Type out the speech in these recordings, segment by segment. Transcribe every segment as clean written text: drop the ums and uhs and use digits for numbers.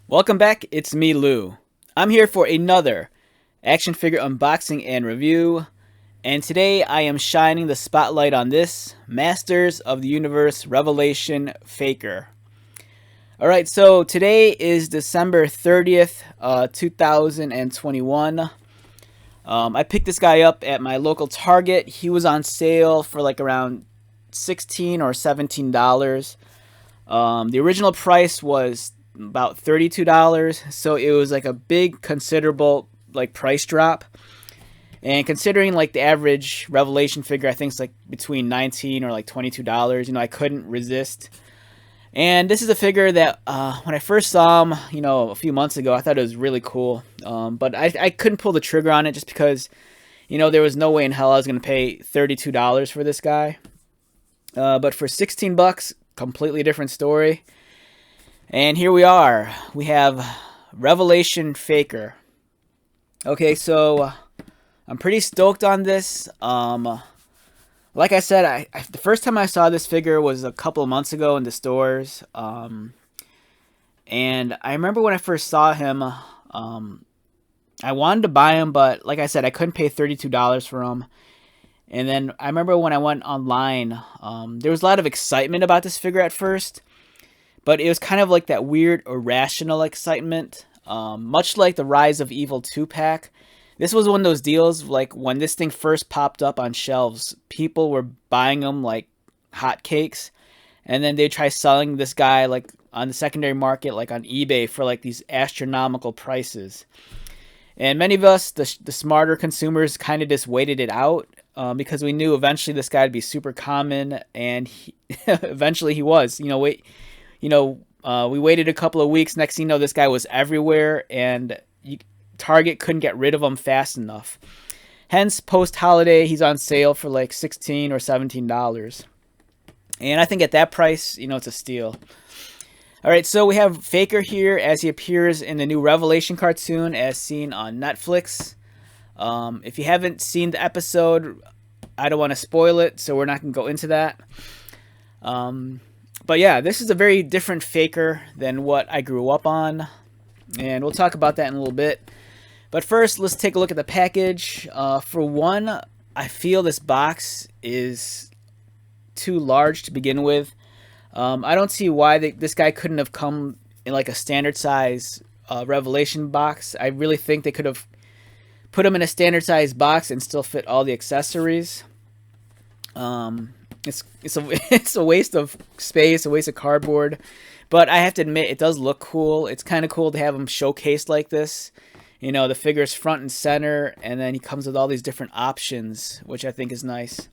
Welcome back, it's me, Lou. I'm here for another action figure unboxing and review, and today I am shining the spotlight on this Masters of the Universe Revelation Faker. Alright, so today is December 30th, 2021. I picked this guy up at my local Target. He was on sale for like around $16 or $17. The original price was about $32, so it was like a big considerable like price drop, and considering like the average Revelation figure I think it's like between $19 or like $22, I couldn't resist. And this is a figure that when I first saw him a few months ago, I thought it was really cool, but I couldn't pull the trigger on it just because there was no way in hell I was going to pay $32 for this guy. But for 16 bucks, completely different story. And here we are. We have Revelation Faker. Okay, so I'm pretty stoked on this. Like I said, the first time I saw this figure was a couple of months ago in the stores. And I remember when I first saw him, I wanted to buy him, but like I said, I couldn't pay $32 for him. And then I remember when I went online, there was a lot of excitement about this figure at first. But it was kind of like that weird, irrational excitement. Much like the Rise of Evil 2-pack. This was one of those deals, like when this thing first popped up on shelves, people were buying them like hotcakes. And then they try selling this guy like on the secondary market, like on eBay, for like these astronomical prices. And many of us, the smarter consumers, kind of just waited it out. Because we knew eventually this guy would be super common. And eventually he was. We waited a couple of weeks. Next thing you know, this guy was everywhere, and Target couldn't get rid of him fast enough. Hence, post-holiday, he's on sale for like $16 or $17. And I think at that price, it's a steal. All right, so we have Faker here as he appears in the new Revelation cartoon as seen on Netflix. If you haven't seen the episode, I don't want to spoil it, so we're not going to go into that. But yeah, this is a very different Faker than what I grew up on, and we'll talk about that in a little bit. But first, let's take a look at the package. For one, I feel this box is too large to begin with. I don't see why this guy couldn't have come in like a standard size Revelation box. I really think they could have put him in a standard size box and still fit all the accessories. It's a waste of space, a waste of cardboard, but I have to admit it does look cool. It's kind of cool to have him showcased like this. The figure's front and center, and then he comes with all these different options, which I think is nice.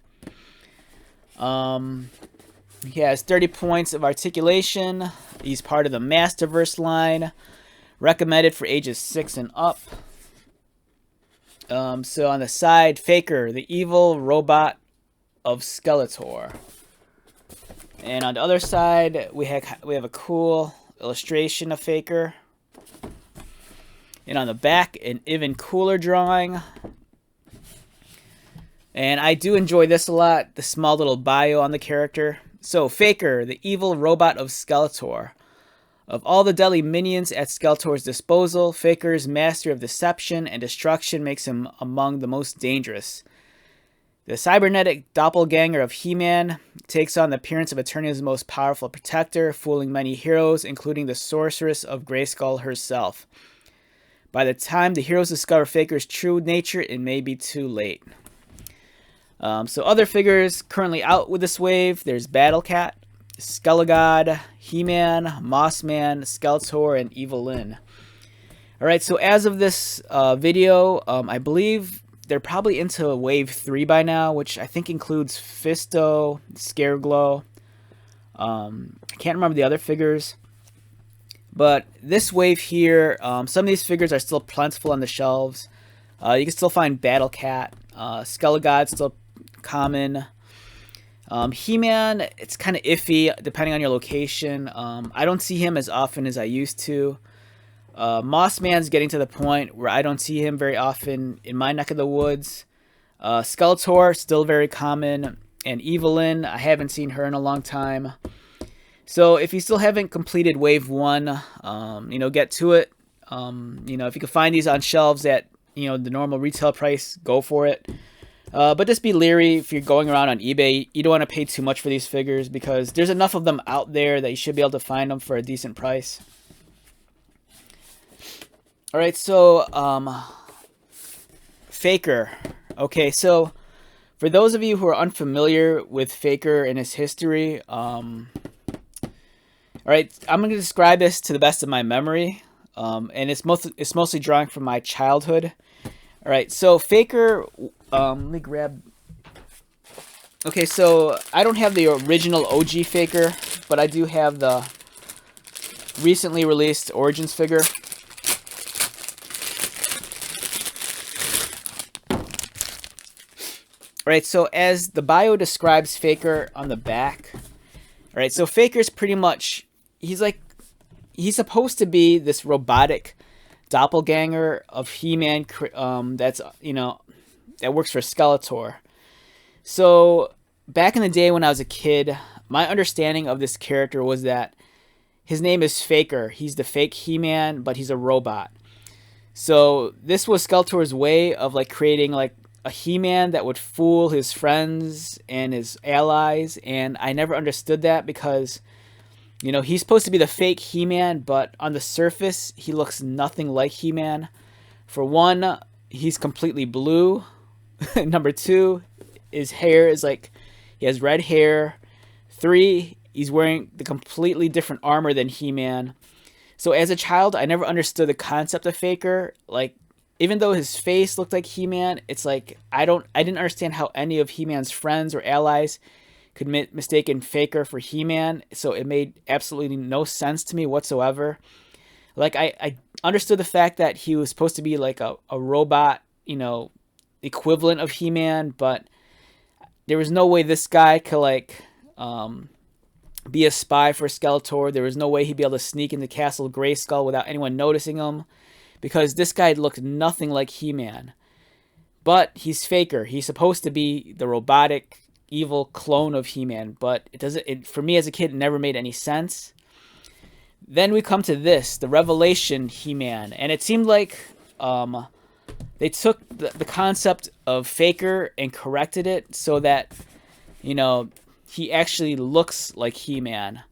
He has 30 points of articulation. He's part of the Masterverse line, recommended for ages 6 and up. So on the side, Faker, the evil robot of Skeletor. And on the other side, we have a cool illustration of Faker. And on the back, an even cooler drawing. And I do enjoy this a lot, the small little bio on the character. So, Faker, the evil robot of Skeletor. Of all the deadly minions at Skeletor's disposal, Faker's master of deception and destruction makes him among the most dangerous. The cybernetic doppelganger of He-Man takes on the appearance of Eternia's most powerful protector, fooling many heroes, including the sorceress of Grayskull herself. By the time the heroes discover Faker's true nature, it may be too late. So other figures currently out with this wave, there's Battle Cat, Skelegod, He-Man, Mossman, Skeletor, and Evelyn. Alright, so as of this video, I believe they're probably into Wave 3 by now, which I think includes Fisto, Scareglow. I can't remember the other figures. But this wave here, some of these figures are still plentiful on the shelves. You can still find Battle Cat. Skelegod's still common. He-Man, it's kind of iffy depending on your location. I don't see him as often as I used to. Mossman's getting to the point where I don't see him very often in my neck of the woods. Skeletor, still very common. And Evelyn, I haven't seen her in a long time. So if you still haven't completed wave 1, get to it. If you can find these on shelves at, the normal retail price, go for it. But just be leery if you're going around on eBay. You don't want to pay too much for these figures because there's enough of them out there that you should be able to find them for a decent price. All right, so Faker. Okay, so for those of you who are unfamiliar with Faker and his history, all right, I'm going to describe this to the best of my memory, and it's mostly drawing from my childhood. All right, so Faker, let me grab. Okay, so I don't have the original OG Faker, but I do have the recently released Origins figure. Alright, so as the bio describes Faker on the back, alright, so Faker's pretty much, he's supposed to be this robotic doppelganger of He-Man that works for Skeletor. So back in the day when I was a kid, my understanding of this character was that his name is Faker. He's the fake He-Man, but he's a robot. So this was Skeletor's way of creating a He-Man that would fool his friends and his allies, and I never understood that because, he's supposed to be the fake He-Man, but on the surface, he looks nothing like He-Man. For one, he's completely blue. Number two, his hair is he has red hair. 3, he's wearing the completely different armor than He-Man. So as a child, I never understood the concept of Faker. Even though his face looked like He-Man, it's I didn't understand how any of He-Man's friends or allies could mistaken Faker for He-Man. So it made absolutely no sense to me whatsoever. I understood the fact that he was supposed to be a robot, equivalent of He-Man, but there was no way this guy could be a spy for Skeletor. There was no way he'd be able to sneak into Castle Grayskull without anyone noticing him, because this guy looked nothing like He-Man. But he's Faker. He's supposed to be the robotic, evil clone of He-Man, but for me as a kid, it never made any sense. Then we come to this, the Revelation He-Man, and it seemed like they took the concept of Faker and corrected it so that, he actually looks like He-Man.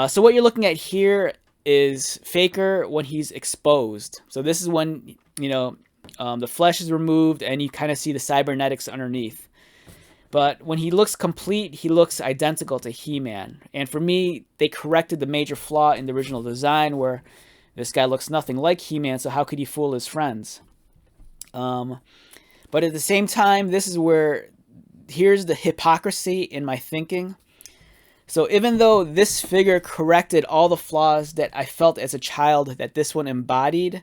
So what you're looking at here is Faker when he's exposed. So this is when, the flesh is removed and you kind of see the cybernetics underneath. But when he looks complete, he looks identical to He-Man. And for me, they corrected the major flaw in the original design where this guy looks nothing like He-Man, so how could he fool his friends? But at the same time, this is where, here's the hypocrisy in my thinking. So even though this figure corrected all the flaws that I felt as a child that this one embodied,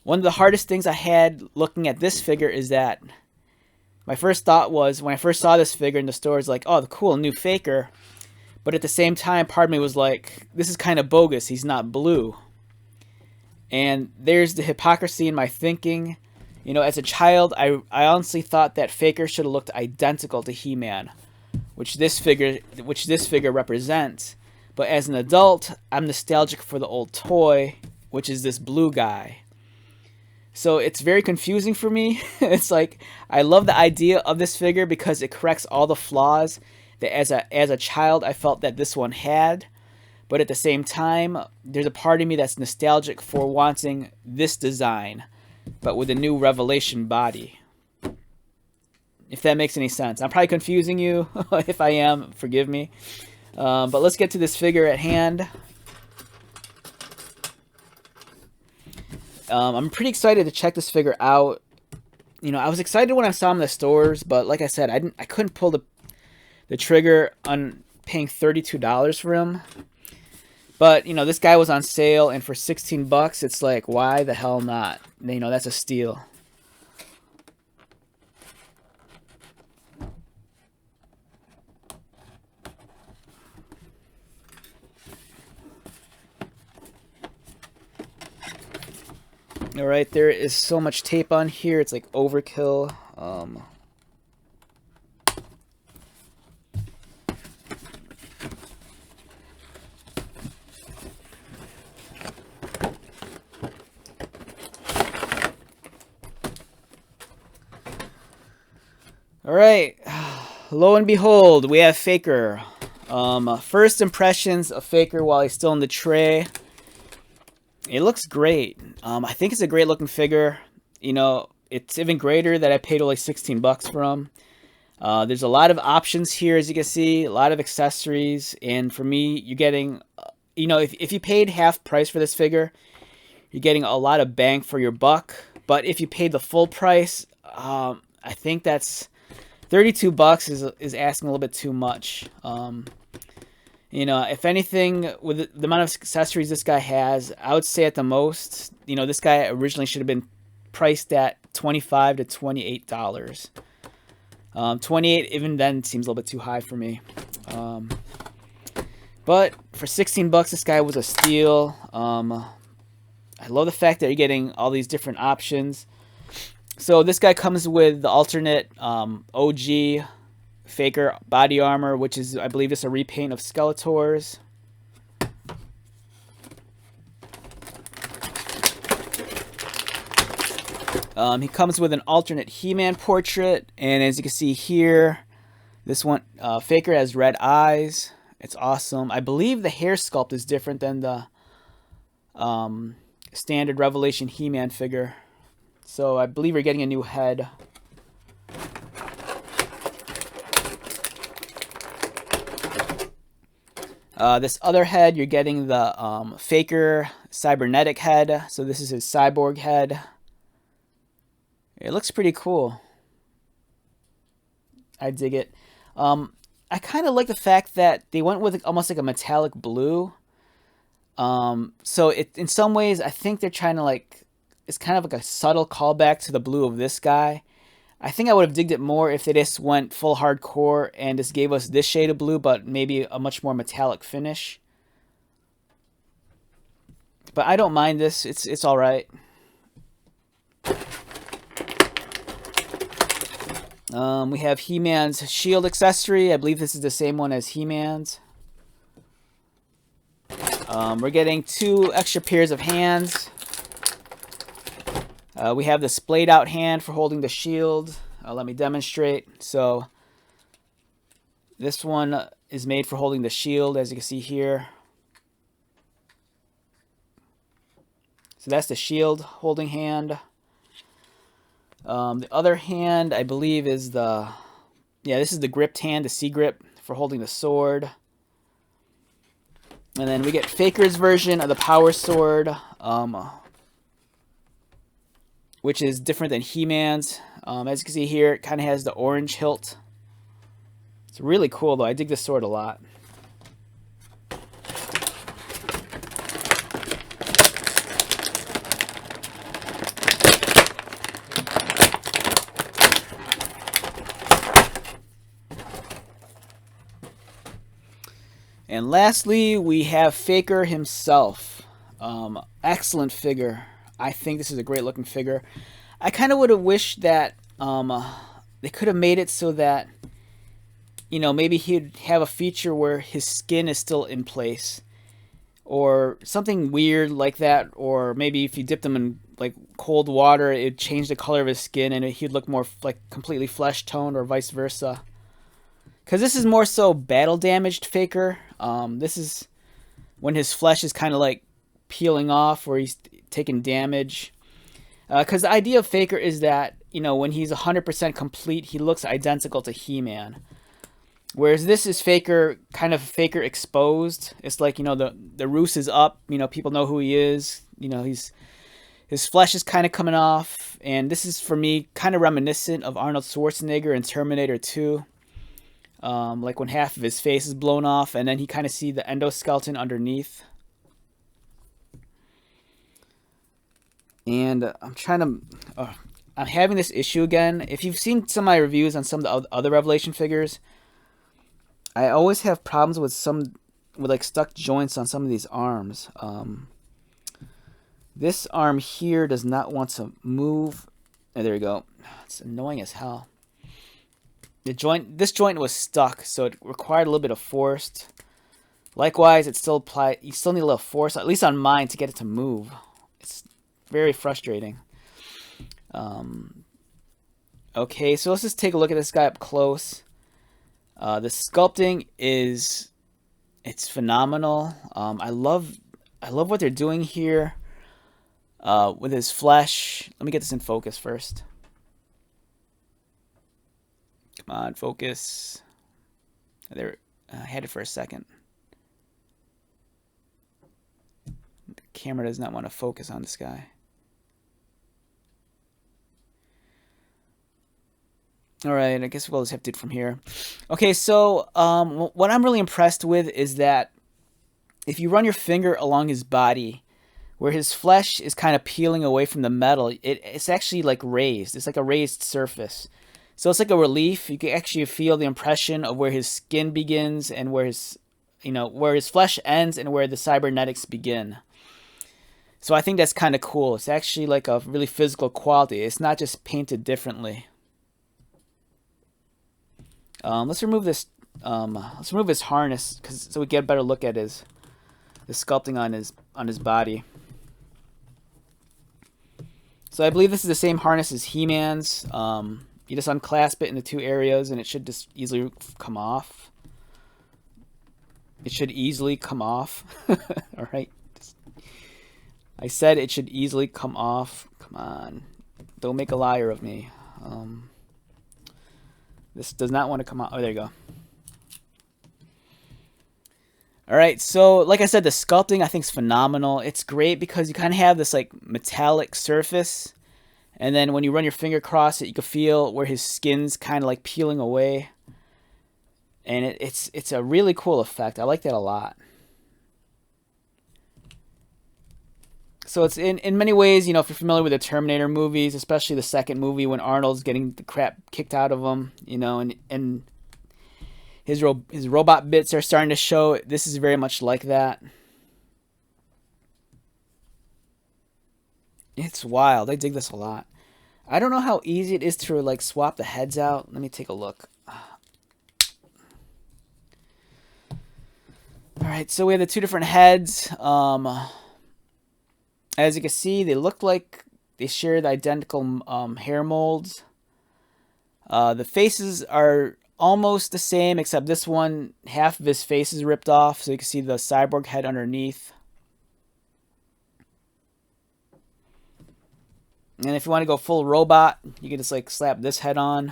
one of the hardest things I had looking at this figure is that my first thought was, when I first saw this figure in the store, it's oh, the cool new Faker. But at the same time, part of me was this is kind of bogus. He's not blue. And there's the hypocrisy in my thinking. As a child, I honestly thought that Faker should have looked identical to He-Man, which this figure represents. But as an adult, I'm nostalgic for the old toy, which is this blue guy. So it's very confusing for me. It's I love the idea of this figure because it corrects all the flaws that as a child I felt that this one had. But at the same time, there's a part of me that's nostalgic for wanting this design, but with a new Revelation body. If that makes any sense. I'm probably confusing you. If I am, forgive me. But let's get to this figure at hand. I'm pretty excited to check this figure out. I was excited when I saw him in the stores, but like I said, I couldn't pull the trigger on paying $32 for him. But, this guy was on sale, and for 16 bucks, it's why the hell not? That's a steal. Alright, there is so much tape on here, it's overkill. All right, lo and behold, we have Faker. First impressions of Faker while he's still in the tray. It looks great. I think it's a great looking figure. You know, it's even greater that I paid only 16 bucks for him. There's a lot of options here, as you can see, a lot of accessories, and for me, you're getting, you know, if you paid half price for this figure, you're getting a lot of bang for your buck. But if you paid the full price, I think that's 32 bucks is asking a little bit too much. You know, if anything, with the amount of accessories this guy has, I would say at the most, you know, this guy originally should have been priced at $25 to $28. 28 even then seems a little bit too high for me. But for 16 bucks, this guy was a steal. I love the fact that you're getting all these different options. So this guy comes with the alternate OG Faker body armor, which is, I believe, it's a repaint of Skeletor's. He comes with an alternate He-Man portrait, and as you can see here, this one, Faker has red eyes. It's awesome. I believe the hair sculpt is different than the standard Revelation He-Man figure. So I believe we're getting a new head. This other head, you're getting the Faker cybernetic head. So this is his cyborg head. It looks pretty cool. I dig it. I kind of like the fact that they went with almost like a metallic blue. So in some ways, I think they're trying to like, it's kind of like a subtle callback to the blue of this guy. I think I would have digged it more if they just went full hardcore and just gave us this shade of blue, but maybe a much more metallic finish. But I don't mind this. It's all right. We have He-Man's shield accessory. I believe this is the same one as He-Man's. We're getting 2 extra pairs of hands. We have the splayed out hand for holding the shield. Let me demonstrate. So this one is made for holding the shield, as you can see here. So that's the shield holding hand. The other hand, I believe, is this is the gripped hand, the C grip for holding the sword. And then we get Faker's version of the power sword, which is different than He-Man's. As you can see here, it kind of has the orange hilt. It's really cool, though. I dig this sword a lot. And lastly, we have Faker himself. Excellent figure. I think this is a great looking figure. I kind of would have wished that they could have made it so that, you know, maybe he'd have a feature where his skin is still in place. Or something weird like that. Or maybe if you dipped him in like cold water, it'd change the color of his skin and he'd look more like completely flesh toned, or vice versa. Because this is more so battle damaged Faker. This is when his flesh is kind of like peeling off, or he's taking damage. Because the idea of Faker is that, you know, when he's 100% complete, he looks identical to He-Man. Whereas this is Faker, kind of Faker exposed. It's like, you know, the roost is up. You know, people know who he is. You know, his flesh is kind of coming off. And this is, for me, kind of reminiscent of Arnold Schwarzenegger in Terminator 2. Like when half of his face is blown off, and then you kind of see the endoskeleton underneath. And I'm having this issue again. If you've seen some of my reviews on some of the other Revelation figures, I always have problems with like stuck joints on some of these arms. This arm here does not want to move. Oh, there we go. It's annoying as hell. This joint was stuck, so it required a little bit of force. Likewise, you still need a little force, at least on mine, to get it to move. It's very frustrating. Okay, so let's just take a look at this guy up close. The sculpting it's phenomenal. I love what they're doing here with his flesh. Let me get this in focus first. Come on, focus. There, I had it for a second. The camera does not want to focus on this guy. All right, I guess we'll just have to do it from here. Okay, so what I'm really impressed with is that if you run your finger along his body, where his flesh is kind of peeling away from the metal, it's actually like raised. It's like a raised surface. So it's like a relief. You can actually feel the impression of where his skin begins and where his, where his flesh ends and where the cybernetics begin. So I think that's kind of cool. It's actually like a really physical quality. It's not just painted differently. Let's remove this. Let's remove his harness, so we get a better look at the sculpting on his body. So I believe this is the same harness as He-Man's. You just unclasp it in the two areas, and it should just easily come off. It should easily come off. All right. I said it should easily come off. Come on, don't make a liar of me. This does not want to come out. Oh, there you go. All right, so like I said, the sculpting I think is phenomenal. It's great because you kind of have this like metallic surface, and then when you run your finger across it, you can feel where his skin's kind of like peeling away, and it's a really cool effect. I like that a lot. So it's in many ways, if you're familiar with the Terminator movies, especially the second movie when Arnold's getting the crap kicked out of him, and his robot bits are starting to show. This is very much like that. It's wild. I dig this a lot. I don't know how easy it is to like swap the heads out. Let me take a look. All right, so we have the two different heads. As you can see, they look like they share the identical hair molds. The faces are almost the same, except this one, half of his face is ripped off, so you can see the cyborg head underneath. And if you want to go full robot, you can just like slap this head on.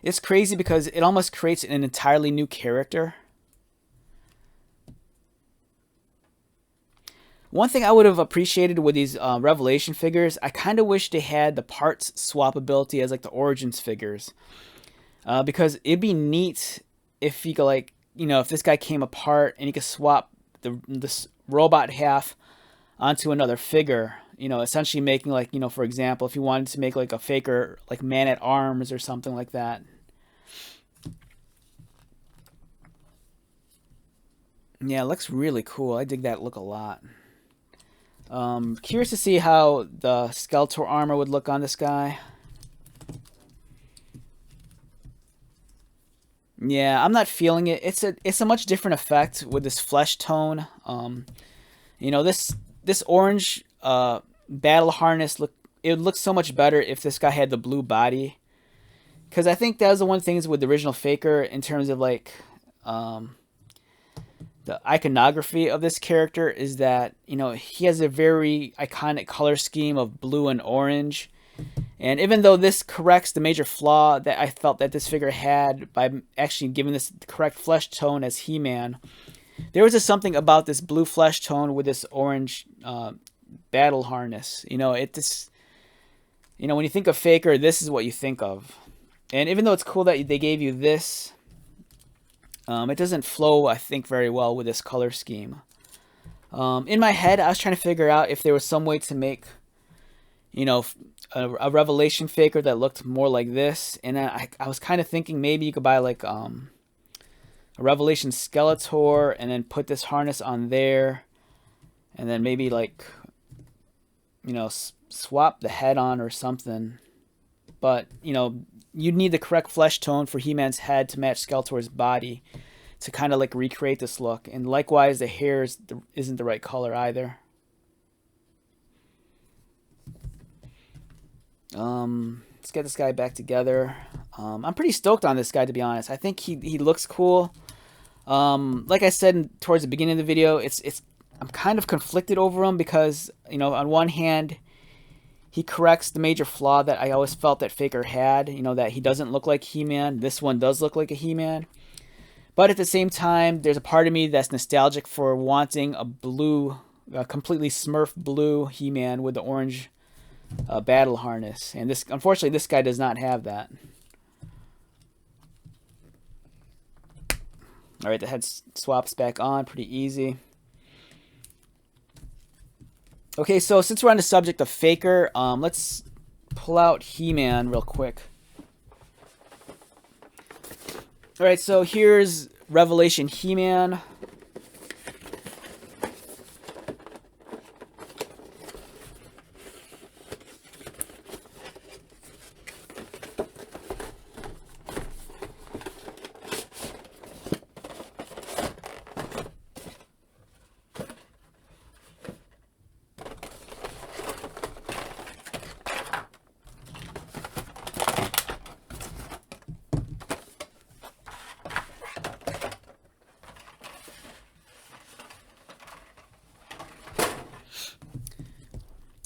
It's crazy because it almost creates an entirely new character. One thing I would have appreciated with these Revelation figures, I kind of wish they had the parts swappability as like the Origins figures. Because it'd be neat if you could like, if this guy came apart and you could swap this robot half onto another figure. Essentially making like, for example, if you wanted to make like a faker like Man-at-Arms or something like that. Yeah, it looks really cool. I dig that look a lot. Curious to see how the Skeletal Armor would look on this guy. Yeah, I'm not feeling it. It's a much different effect with this flesh tone. This orange battle harness it would look so much better if this guy had the blue body. Because I think that was the one thing with the original Faker in terms of like the iconography of this character is that, he has a very iconic color scheme of blue and orange. And even though this corrects the major flaw that I felt that this figure had by actually giving this the correct flesh tone as He-Man, there was just something about this blue flesh tone with this orange battle harness. It just, when you think of Faker, this is what you think of. And even though it's cool that they gave you this, it doesn't flow, I think, very well with this color scheme. In my head, I was trying to figure out if there was some way to make, a Revelation Faker that looked more like this. And I was kind of thinking maybe you could buy like a Revelation Skeletor and then put this harness on there. And then maybe like, swap the head on or something. But, you'd need the correct flesh tone for He-Man's head to match Skeletor's body to kind of like recreate this look. And likewise, the hair isn't the right color either. Let's get this guy back together. I'm pretty stoked on this guy, to be honest. I think he looks cool. Like I said towards the beginning of the video, I'm kind of conflicted over him because, you know, on one hand, he corrects the major flaw that I always felt that Faker had, you know, that he doesn't look like He-Man. This one does look like a He-Man. But at the same time, there's a part of me that's nostalgic for wanting a completely Smurf blue He-Man with the orange battle harness. And unfortunately, this guy does not have that. Alright, the head swaps back on, pretty easy. Okay, so since we're on the subject of Faker, let's pull out He-Man real quick. Alright, so here's Revelation He-Man.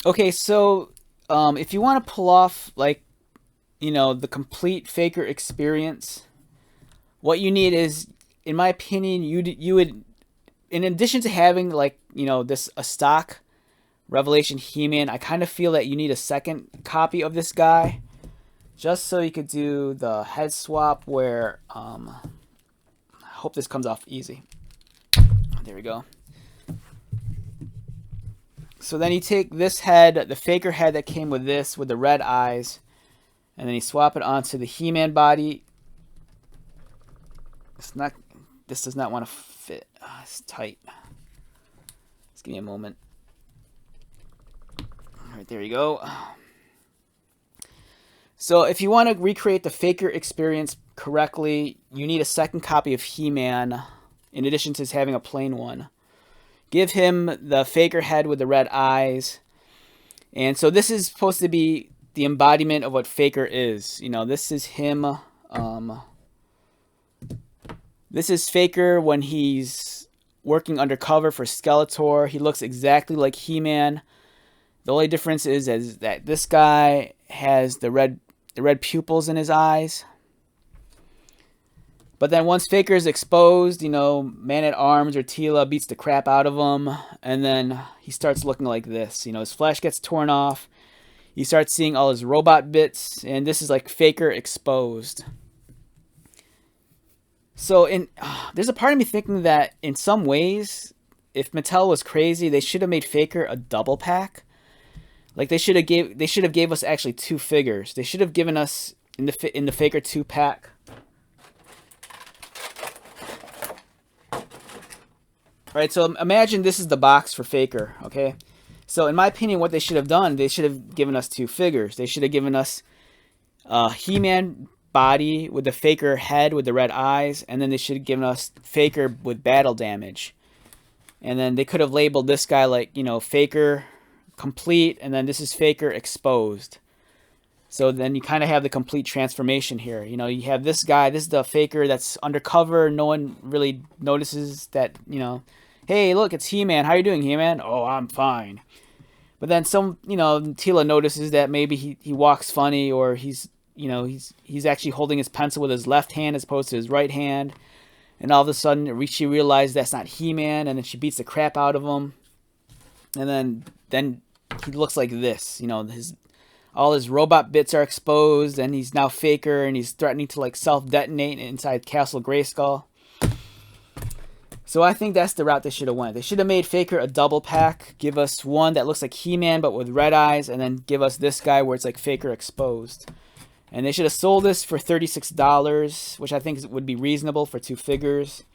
Okay, so if you want to pull off, like, you know, the complete Faker experience, what you need is, in my opinion, you would, in addition to having, like, you know, a stock Revelation He-Man, I kind of feel that you need a second copy of this guy, just so you could do the head swap where, I hope this comes off easy. There we go. So then you take this head, the Faker head that came with this, with the red eyes, and then you swap it onto the He-Man body. This does not want to fit. It's tight. Just give me a moment. All right, there you go. So if you want to recreate the Faker experience correctly, you need a second copy of He-Man, in addition to having a plain one. Give him the Faker head with the red eyes. And so this is supposed to be the embodiment of what Faker is. You know, this is him. This is Faker when he's working undercover for Skeletor. He looks exactly like He-Man. The only difference is that this guy has the red pupils in his eyes. But then once Faker is exposed, you know, Man-at-Arms or Teela beats the crap out of him. And then he starts looking like this. You know, his flesh gets torn off. You start seeing all his robot bits. And this is like Faker exposed. So there's a part of me thinking that in some ways, if Mattel was crazy, they should have made Faker a double pack. Like they should have gave us actually two figures. They should have given us in the Faker 2-pack. Right, so imagine this is the box for Faker, okay? So in my opinion, what they should have done, they should have given us two figures. They should have given us He-Man body with the Faker head with the red eyes, and then they should have given us Faker with battle damage. And then they could have labeled this guy like, you know, Faker complete, and then this is Faker exposed. So then you kind of have the complete transformation here. You know, you have this guy, this is the Faker that's undercover. No one really notices that, you know, hey, look, it's He-Man. How you doing, He-Man? Oh, I'm fine. But then Teela notices that maybe he walks funny, or he's actually holding his pencil with his left hand as opposed to his right hand. And all of a sudden, she realizes that's not He-Man, and then she beats the crap out of him. And then he looks like this. You know, all his robot bits are exposed, and he's now Faker, and he's threatening to like self-detonate inside Castle Grayskull. So I think that's the route they should have went. They should have made Faker a double pack. Give us one that looks like He-Man but with red eyes, and then give us this guy where it's like Faker exposed. And they should have sold this for $36, which I think would be reasonable for two figures.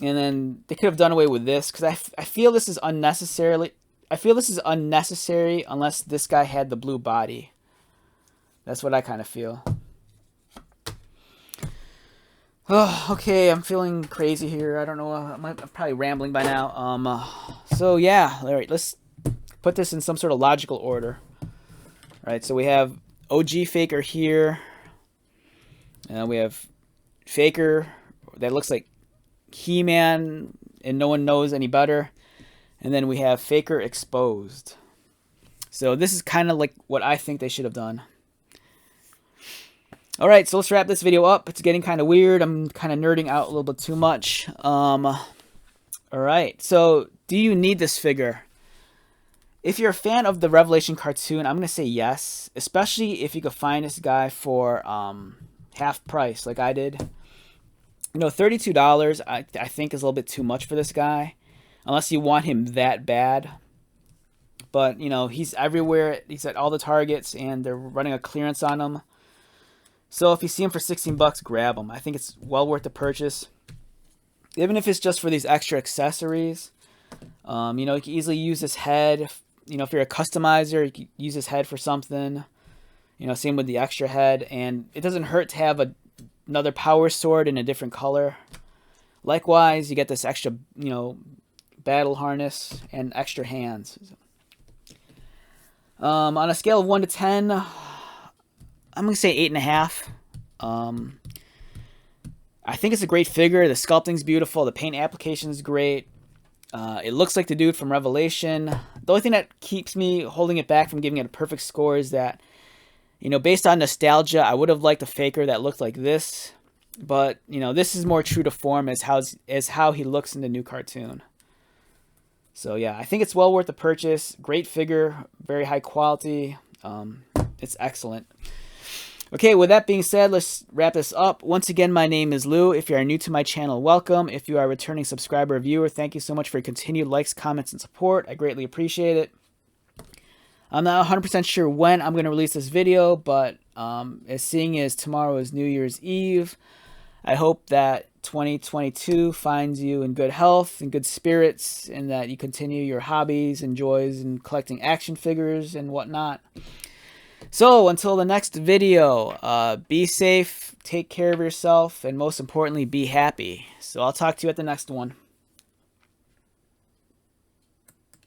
And then they could have done away with this, because I feel this is unnecessary unless this guy had the blue body. That's what I kind of feel. Oh, okay, I'm feeling crazy here. I don't know. I'm probably rambling by now. So yeah, all right, let's put this in some sort of logical order. All right, so we have OG Faker here. And we have Faker that looks like He-Man and no one knows any better. And then we have Faker Exposed. So this is kind of like what I think they should have done. All right, so let's wrap this video up. It's getting kind of weird. I'm kind of nerding out a little bit too much. All right, so do you need this figure? If you're a fan of the Revelation cartoon, I'm going to say yes. Especially if you could find this guy for half price like I did. You know, $32 I think is a little bit too much for this guy. Unless you want him that bad. But, you know, he's everywhere. He's at all the Targets, and they're running a clearance on him. So if you see him for 16 bucks, grab him. I think it's well worth the purchase. Even if it's just for these extra accessories. You know, you can easily use his head. You know, if you're a customizer, you can use his head for something. You know, same with the extra head. And it doesn't hurt to have another power sword in a different color. Likewise, you get this extra, you know, battle harness and extra hands. On a scale of 1 to 10, I'm going to say 8.5. I think it's a great figure. The sculpting's beautiful. The paint application is great. It looks like the dude from Revelation. The only thing that keeps me holding it back from giving it a perfect score is that, you know, based on nostalgia, I would have liked a Faker that looked like this. But, you know, this is more true to form as how he looks in the new cartoon. So, yeah, I think it's well worth the purchase. Great figure, very high quality. It's excellent. Okay, with that being said, let's wrap this up. Once again, my name is Lou. If you are new to my channel, welcome. If you are a returning subscriber or viewer, thank you so much for your continued likes, comments, and support. I greatly appreciate it. I'm not 100% sure when I'm going to release this video, but as seeing as tomorrow is New Year's Eve, I hope that 2022 finds you in good health and good spirits, and that you continue your hobbies and joys and collecting action figures and whatnot. So until the next video, be safe, take care of yourself, and most importantly, be happy. So I'll talk to you at the next one.